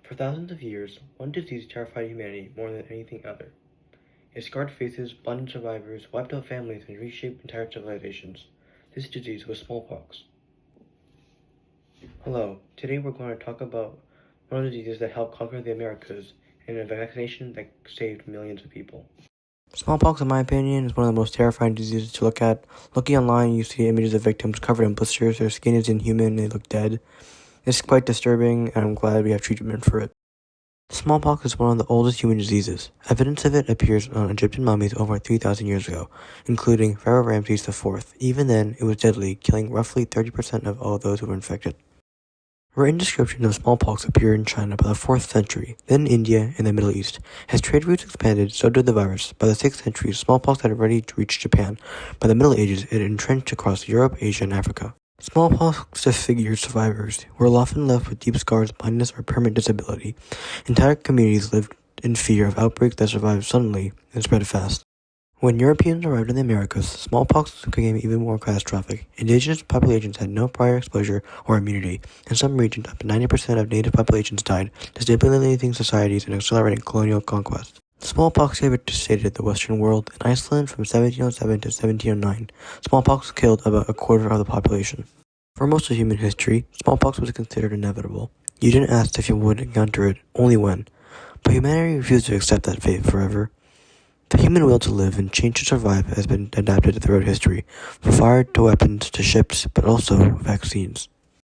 For thousands of years, one disease terrified humanity more than anything other. It scarred faces, blinded survivors, wiped out families, and reshaped entire civilizations. This disease was smallpox. Hello, today we're going to talk about one of the diseases that helped conquer the Americas and a vaccination that saved millions of people. Smallpox, in my opinion, is one of the most terrifying diseases to look at. Looking online, you see images of victims covered in blisters, their skin is inhuman, they look dead. It's quite disturbing, and I'm glad we have treatment for it. Smallpox is one of the oldest human diseases. Evidence of it appears on Egyptian mummies over 3,000 years ago, including Pharaoh Ramses IV. Even then, it was deadly, killing roughly 30% of all those who were infected. Written descriptions of smallpox appear in China by the 4th century, then India and the Middle East. As trade routes expanded, so did the virus. By the 6th century, smallpox had already reached Japan. By the Middle Ages, it entrenched across Europe, Asia, and Africa. Smallpox disfigured survivors who were often left with deep scars, blindness, or permanent disability. Entire communities lived in fear of outbreaks that survived suddenly and spread fast. When Europeans arrived in the Americas, smallpox became even more catastrophic. Indigenous populations had no prior exposure or immunity. In some regions, up to 90% of native populations died, destabilizing societies and accelerating colonial conquest. Smallpox devastated the Western world. In Iceland from 1707 to 1709, smallpox killed about a quarter of the population. For most of human history, smallpox was considered inevitable. You didn't ask if you would encounter it, only when. But humanity refused to accept that fate forever. The human will to live and change to survive has been adapted throughout history, from fire to weapons to ships, but also vaccines.